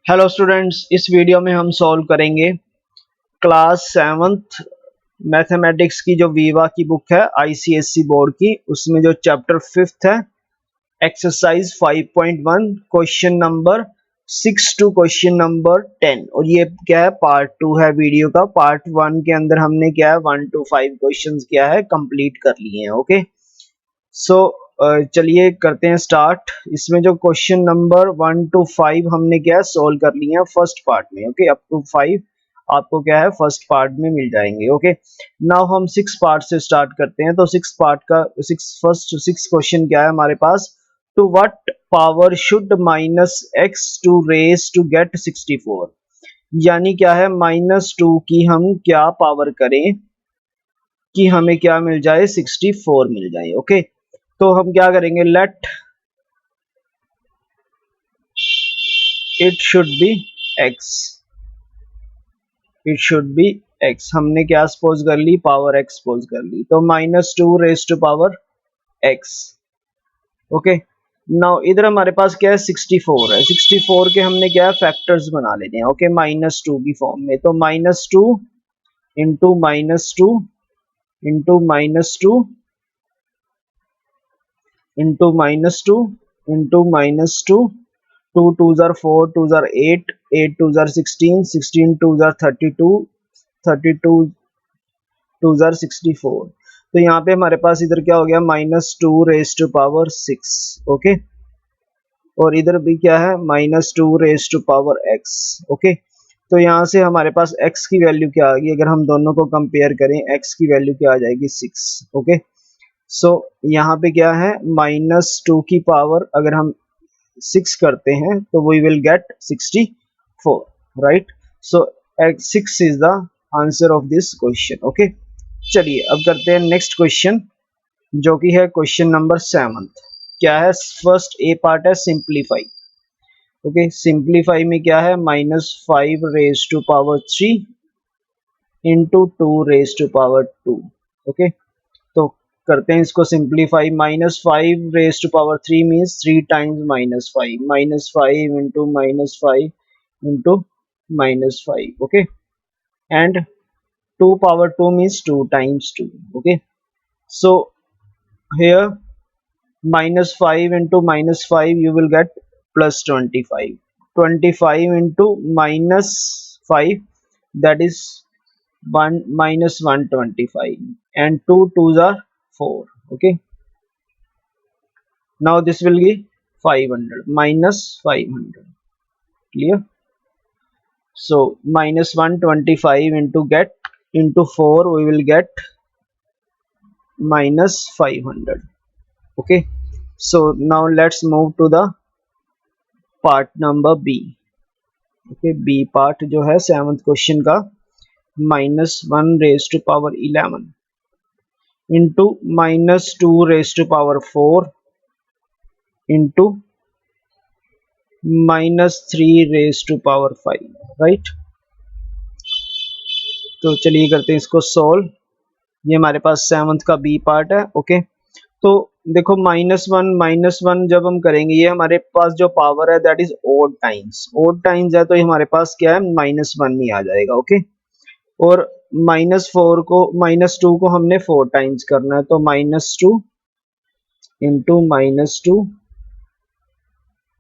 Hello students, इस video में हम सॉल्व करेंगे क्लास 7th मैथमेटिक्स की जो वीवा की बुक है आईसीएसई बोर्ड की, उसमें जो चैप्टर 5th है exercise 5.1 question number 6 to question number 10। और ये क्या है, पार्ट 2 है वीडियो का। पार्ट 1 के अंदर हमने क्या है 1 to 5 क्वेश्चंस क्या है कंप्लीट कर लिए हैं। ओके, सो चलिए करते हैं स्टार्ट। इसमें जो क्वेश्चन नंबर 1 to 5 हमने क्या सोल्व कर लिए हैं फर्स्ट पार्ट में। ओके, अप टू 5 आपको क्या है फर्स्ट पार्ट में मिल जाएंगे। ओके, नाउ हम 6 पार्ट से स्टार्ट करते हैं। तो 6 पार्ट का फर्स्ट 6 क्वेश्चन क्या है हमारे पास। To what power should minus x to raise to get 64। यानी क्या है -2 की हम क्या पावर करें कि हमें क्या मिल जाए 64 मिल जाए। ओके, तो हम क्या करेंगे, let it should be x, it should be x. हमने क्या सपोज कर ली, पावर एक्स सपोज कर ली। तो -2 raise to power x. Okay, now इधर हमारे पास क्या है 64 है। 64 के हमने क्या है फैक्टर्स बना लेने हैं। ओके, -2 की फॉर्म में। तो -2 into -2 into -2 into -2 into -2, 2 2s are 4, 2s are 8, 8 2s are 16, 16 2s are 32, 32 2s are 64। तो यहाँ पे हमारे पास इधर क्या हो गया -2 रेज टू पावर 6। ओके, और इधर भी क्या है -2 raise to power x। Okay, तो यहाँ से हमारे पास x की वैल्यू क्या आ गई, अगर हम दोनों को कंपेयर करें x की वैल्यू क्या आ जाएगी 6। ओके, सो यहाँ पे क्या है -2 की पावर अगर हम 6 करते हैं तो we will get 64, right. So 6 is the answer of this question. Okay, चलिए अब करते हैं नेक्स्ट क्वेश्चन, जो कि है क्वेश्चन नंबर 7। क्या है, फर्स्ट ए पार्ट है सिंप्लीफाई। ओके, सिंप्लीफाई में क्या है -5 raise to power 3 into 2 raise to power 2। Okay, तो करते हैं इसको simplify. -5 raise to power 3 means 3 times -5, -5 into -5 into -5। Okay, and 2 power 2 means 2 times 2। Okay, so here -5 into -5 you will get +25, 25 into -5 that is 1 -125, and 2 2s are 4। Okay, now this will be 500 -500, clear। So -125 into get into 4 we will get -500। Okay, so now let's move to the part number b। okay, b part जो है 7th question का, -1 raise to power 11 into -2 raise to power 4 into -3 raise to power 5, right. तो चलिए करते हैं इसको solve. ये हमारे पास 7th का बी पार्ट है। ओके, तो देखो -1 जब हम करेंगे, ये हमारे पास जो पावर है दैट इज ओड टाइम्स है, तो ये हमारे पास क्या है -1 ही आ जाएगा। ओके, और -2 को हमने 4 टाइम्स करना है, तो -2 इंटू -2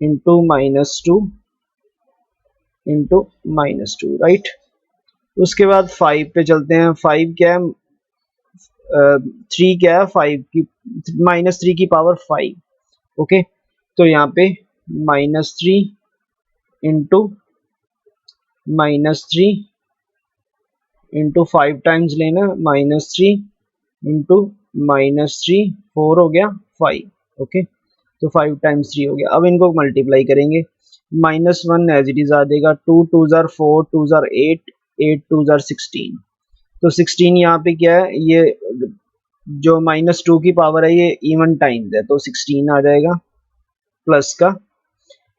इंटू -2 इंटू -2, राइट। उसके बाद 5 पे चलते हैं। 5 क्या है 3 क्या है 5 की -3 की पावर 5। ओके, तो यहाँ पे -3 इंटू -3 इंटू 5 टाइम्स लेना, -3 इंटू -3 4 हो गया 5। ओके, तो 5 टाइम्स 3 हो गया। अब इनको मल्टीप्लाई करेंगे, -1 एज इट इज आ जाएगा, 2 2s are 4, 2s are 8, 8 2s are 16। तो 16 यहाँ पे क्या है, ये जो -2 की पावर है ये इवन टाइम्स है, तो 16 आ जाएगा प्लस का।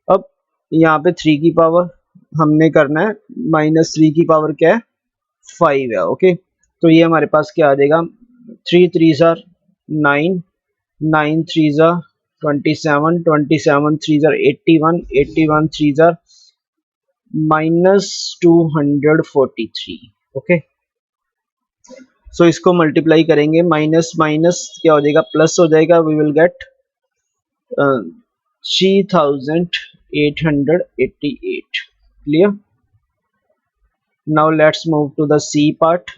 अब यहाँ पे 3 की पावर हमने करना है, -3 की पावर क्या है 5 है। ओके, तो ये हमारे पास क्या आ जाएगा, 3 3s are 9, 9 3s are 27, 27 3s are 81, 81 3s are -243। Okay, सो इसको मल्टीप्लाई करेंगे, माइनस माइनस क्या हो जाएगा, प्लस हो जाएगा, we will get 3888। Clear? Now let's move to the C part.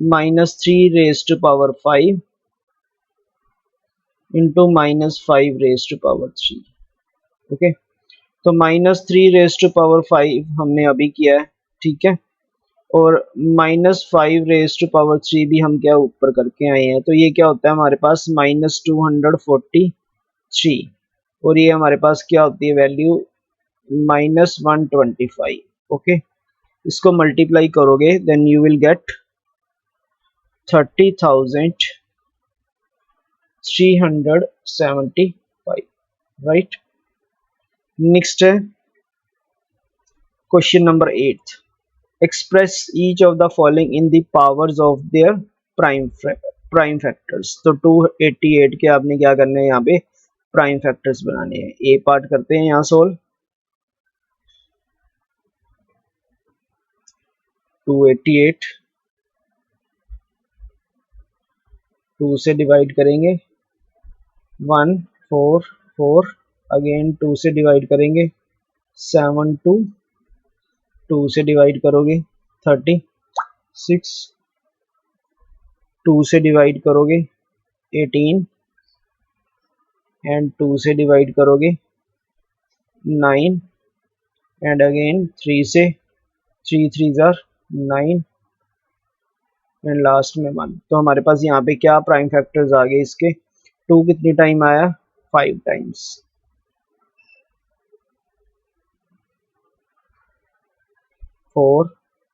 -3 raised to power 5 into -5 raised to power 3। Okay, तो -3 raised to power 5 हमने अभी किया है, ठीक है, और -5 raised to power 3 भी हम क्या ऊपर करके आए हैं, तो ये क्या होता है हमारे पास -243, और ये हमारे पास क्या होती है वैल्यू -125। ओके, इसको मल्टीप्लाई करोगे then you will get 30,375। Right, next है question number 8। Express each of the following in the powers of their prime factors. तो 288 के आपने क्या करने हैं, यहाँ पे प्राइम फैक्टर्स बनाने हैं। ए पार्ट करते हैं यहाँ सोल्व। 288 2 से डिवाइड करेंगे 144, अगेन 2 से डिवाइड करेंगे 72, 2 से डिवाइड करोगे 36, 2 से डिवाइड करोगे 18, एंड 2 से डिवाइड करोगे 9, एंड अगेन 3 से, 3 3 जार 9, एंड लास्ट में 1। तो हमारे पास यहाँ पे क्या प्राइम फैक्टर्स आ गए इसके, 2 कितनी टाइम आया, 5 टाइम्स, 4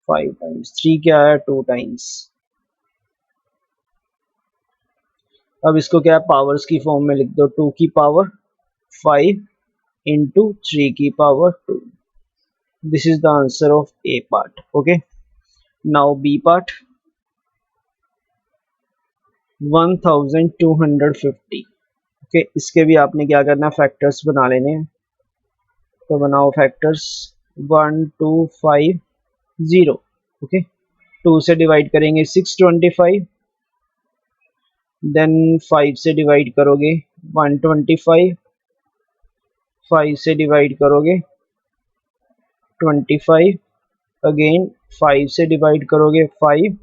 5 टाइम्स, 3 क्या आया, 2 टाइम्स। अब इसको क्या पावर्स की फॉर्म में लिख दो, 2 की पावर 5 इंटू 3 की power 2। This is the answer of A part. Okay, now B part 1250। Okay, इसके भी आपने क्या करना है, फैक्टर्स बना लेने हैं। तो बनाओ फैक्टर्स 1250। ओके, 2 से डिवाइड करेंगे 625, देन 5 से डिवाइड करोगे 125, 5 से डिवाइड करोगे 25, अगेन 5 से डिवाइड करोगे 5,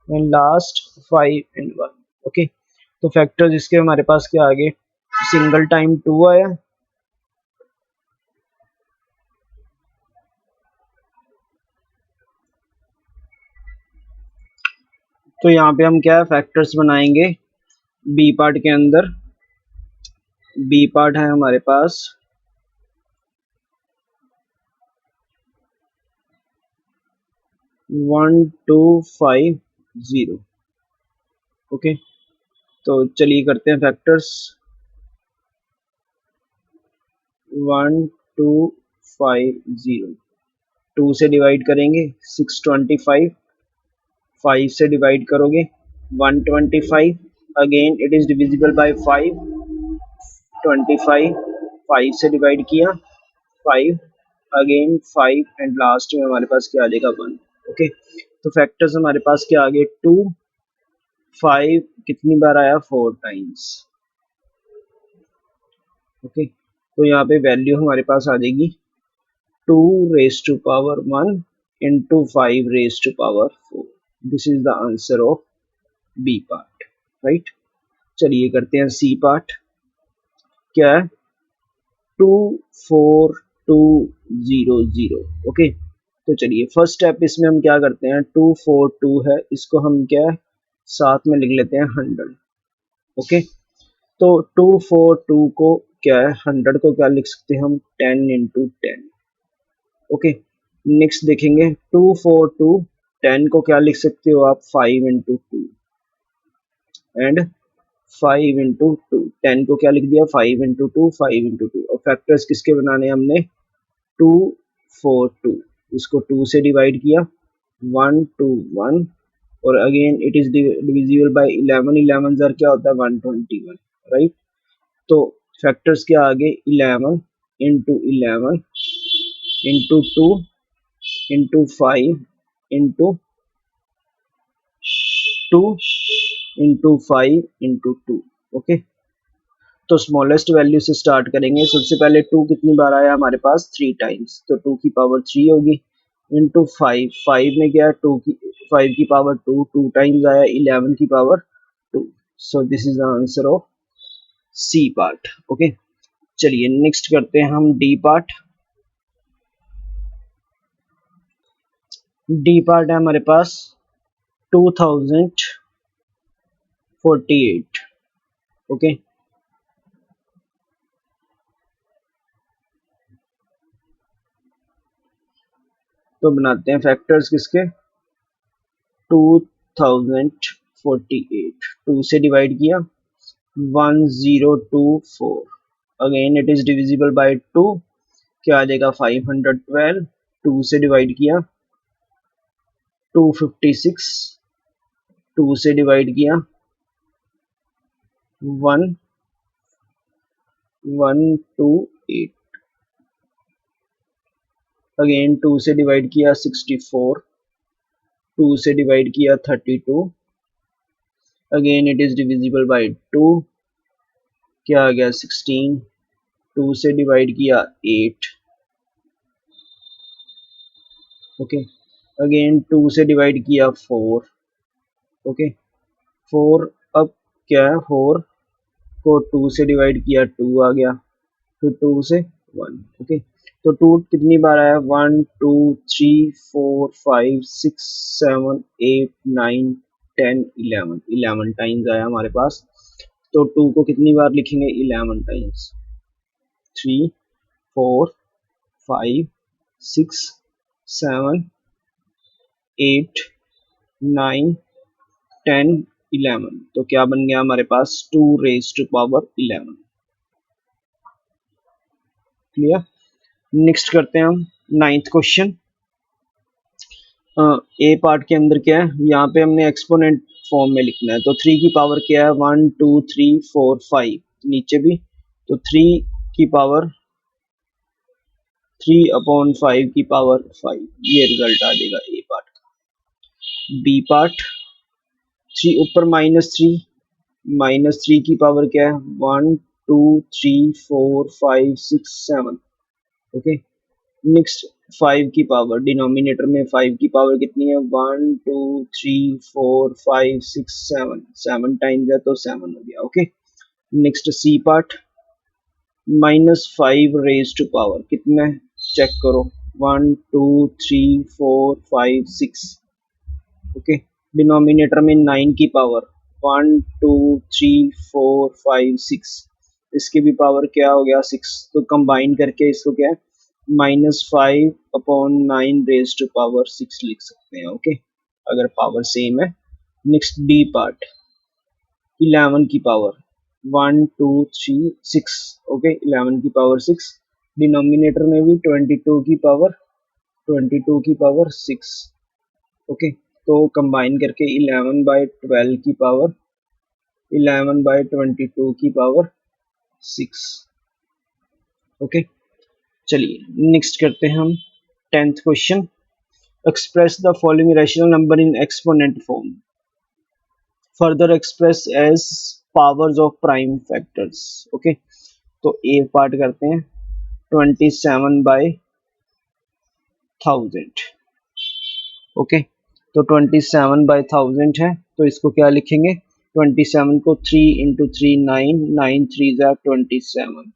एंड लास्ट 5 एंड 1। ओके, तो फैक्टर्स इसके हमारे पास क्या आ गए, सिंगल टाइम 2 आया, तो यहाँ पे हम क्या फैक्टर्स बनाएंगे बी पार्ट के अंदर। बी पार्ट है हमारे पास 1250। ओके, तो चलिए करते हैं फैक्टर्स। 1250, 2 से डिवाइड करेंगे 625, 5 से डिवाइड करोगे 125, again it is divisible by 5, 25, 5 से डिवाइड किया 5, अगेन 5, एंड लास्ट में हमारे पास क्या आ जाएगा 1। ओके, तो फैक्टर्स हमारे पास क्या आ गए, 2 5 कितनी बार आया, 4 टाइम्स। ओके, तो यहाँ पे वैल्यू हमारे पास आ जाएगी 2 raised to power 1 into 5 raised to power 4। This is the answer of B part. Right, चलिए करते हैं सी पार्ट। क्या है, 24200। ओके, तो चलिए फर्स्ट स्टेप इसमें हम क्या करते हैं, 242 है, इसको हम क्या साथ में लिख लेते हैं 100। ओके, तो 242 को क्या है, 100 को क्या लिख सकते हैं हम, 10 इंटू 10। ओके, नेक्स्ट देखेंगे 242, 10 को क्या लिख सकते हो आप, 5 इंटू 2, एंड 5 इंटू 2, 10 को क्या लिख दिया, 5 इंटू 2, 5 इंटू 2। और फैक्टर्स किसके बनाने हमने, 242, इसको 2 से डिवाइड किया 1 2 1, और again it is divisible by 11, 11 jar क्या होता है 121। राइट, तो फैक्टर्स क्या आ गए, 11 into 11, into 2 into 5 into 2 into 5 into 2. Okay, तो स्मॉलेस्ट वैल्यू से स्टार्ट करेंगे। सबसे पहले 2 कितनी बार आया हमारे पास, 3 टाइम्स, तो 2 की पावर 3 होगी इंटू 5, 5 में गया 2 की 5 की पावर 2, 2 टाइम्स आया 11 की power 2। So this is the answer of C part. Okay, चलिए नेक्स्ट करते हैं हम डी पार्ट। डी पार्ट है हमारे पास 2048। ओके, तो बनाते हैं फैक्टर्स किसके, 2048, 2 से डिवाइड किया 1024, again it is divisible by 2, क्या आ जाएगा 512, 2 से डिवाइड किया 256, 2 से डिवाइड किया 1128, अगेन 2 से डिवाइड किया 64, 2 से डिवाइड किया 32, again it is divisible by 2, क्या आ गया 16, 2 से डिवाइड किया 8, ओके, अगेन 2 से डिवाइड किया 4, ओके, 4, अब क्या है 4 को 2 से डिवाइड किया 2 आ गया, फिर 2 से 1, ओके, तो 2 कितनी बार आया, 1 2 3 4 5 6 7 8 9 10 11, 11 टाइम्स आया हमारे पास। तो 2 को कितनी बार लिखेंगे, 11 टाइम्स, 3 4 5 6 7 8 9 10 11, तो क्या बन गया हमारे पास 2 raise to power 11। Clear, next करते हैं हम नाइन्थ क्वेश्चन। ए पार्ट के अंदर क्या है, यहाँ पे हमने एक्सपोनेंट फॉर्म में लिखना है, तो 3 की पावर क्या है, 1 2 3 4 5, नीचे भी तो 3 की पावर 3 अपॉन 5 की पावर 5, ये रिजल्ट आ जाएगा ए पार्ट का। बी पार्ट 3 ऊपर -3 की पावर क्या है, 1 2 3 4 5 6 7, ओके, नेक्स्ट 5 की पावर, डिनोमिनेटर में 5 की पावर कितनी है, 1 2 3 4 5 6 7, 7 टाइम्स है तो 7 हो गया। Okay, next C part -5 raise to power कितना है, चेक करो, 1 2 3 4 5 6, ओके, डिनोमिनेटर में 9 की पावर 1 2 3 4 5 6, इसकी भी पावर क्या हो गया 6, तो कंबाइन करके इसको क्या है -5 अपॉन 9 रेज टू पावर 6 लिख सकते हैं। ओके, अगर पावर सेम है। नेक्स्ट डी पार्ट 11 की पावर 1 2 3 6, ओके, 11 की पावर 6, डिनोमिनेटर में भी 22 की पावर 6, ओके, तो कंबाइन करके 11/12 की पावर 11/22 की पावर 6। ओके, चलिए नेक्स्ट करते हैं हम 10th question. Express the following rational number in exponent form, further express as powers of prime factors. Okay, तो ए पार्ट करते हैं 27/1000। ओके, तो 27/1000 है, तो इसको क्या लिखेंगे, 27 को 3 इंटू 3 9, 9 3 ज़ा 27,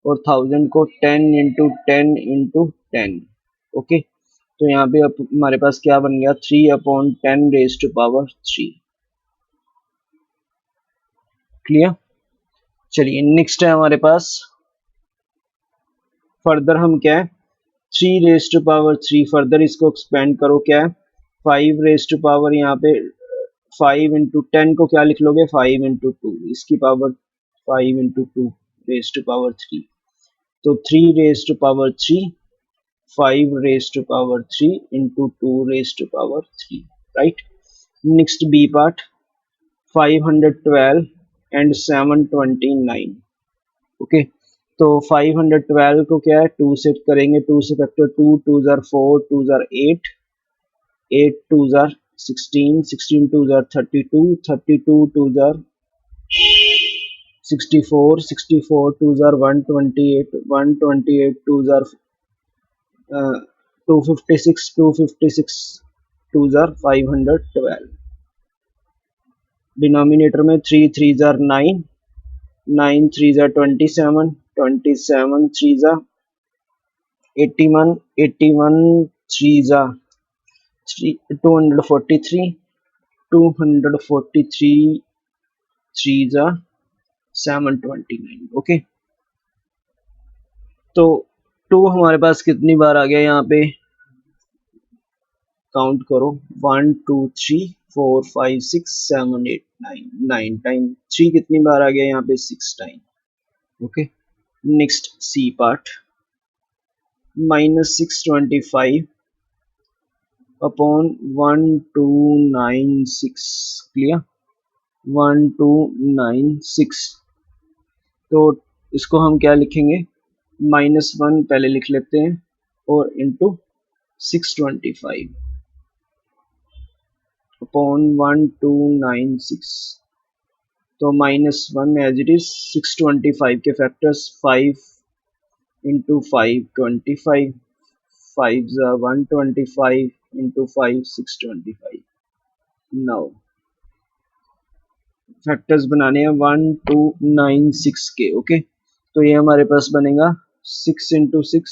और 1000 को 10 इंटू 10 इंटू 10। ओके, तो यहाँ पे अब हमारे पास क्या बन गया, 3/10 रेज टू पावर 3। क्लियर, चलिए नेक्स्ट है हमारे पास, फर्दर हम क्या है 3 रेज टू पावर 3, फर्दर इसको एक्सपेंड करो, क्या है 5 रेज टू पावर, यहाँ पे 5 इंटू 10 को क्या लिख लोगे 5 इंटू 2, इसकी power 5 into 2 raise to power 3, तो 3 raise to power 3, 5 raise to power 3 into 2 raise to power 3, right. Next B part 512 and 729, okay, तो 512 को क्या है 2 से करेंगे, 2 से factor 2 2 jar 4 2 jar 8 8 2 jar 16 16 2 jar 32 32 2 jar 64 64 2 jar 128 128 2 jar 256 256 2 jar 512। Denominator में 3 3 jar 9 9 3 jar 27 27 3 jar 81 81 3 jar 243 243 3 jar 729। Okay, तो 2 हमारे पास कितनी बार आ गया यहाँ पे, काउंट करो 1 2 3 4 5 6 7 8 9 9 टाइम। 3 कितनी बार आ गया यहाँ पे 6 time. Okay, next C part, -625 upon 1296, clear, 1296। तो इसको हम क्या लिखेंगे, -1 पहले लिख लेते हैं और इंटू 625 अपॉन 1296। तो -1 एज इट इज 625 के factors 5 into 5 25 5 125 into 5 625। Now factors बनाने हैं 1296 के। ओके, तो ये हमारे पास बनेगा 6 इंटू 6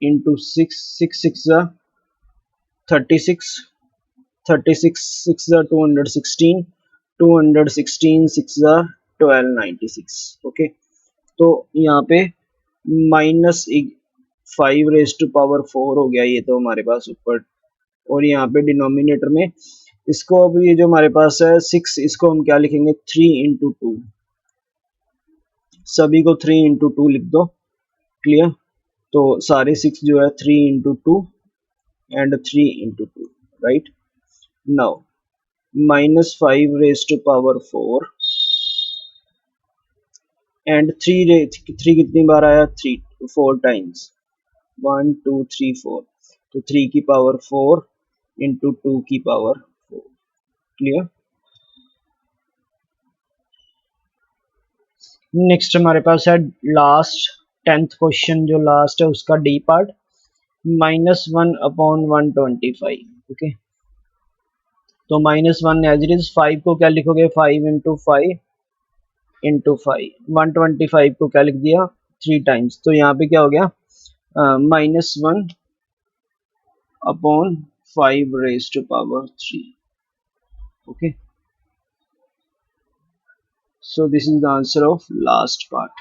इंटू 6 6 6 36 36 6 216 216 6 1296। ओके, तो यहाँ पे -5 रेज़ टू पावर 4 हो गया ये तो हमारे पास ऊपर, और यहाँ पे डिनोमिनेटर में इसको, अब ये जो हमारे पास है 6, इसको हम क्या लिखेंगे 3 इंटू 2, सभी को 3 इंटू 2 लिख दो, क्लियर। तो सारे 6 जो है 3 into 2 and 3 into 2, right. Now -5 raise to power 4 and 3 कितनी बार आया, 3 4 टाइम्स, 1 2 3 4, तो 3 की पावर 4 इंटू 2 की पावर 4, क्लियर। नेक्स्ट हमारे पास है लास्ट 10th क्वेश्चन, जो लास्ट है उसका डी पार्ट, -1 अपॉन 125। ओके, तो -1 एज इट इज, 5 को क्या लिखोगे 5 इंटू 5 इंटू 5, 125 को क्या लिख दिया 3 टाइम्स, तो यहाँ पे क्या हो गया -1 upon 5 raise to power 3। Okay, so this is the answer of last part.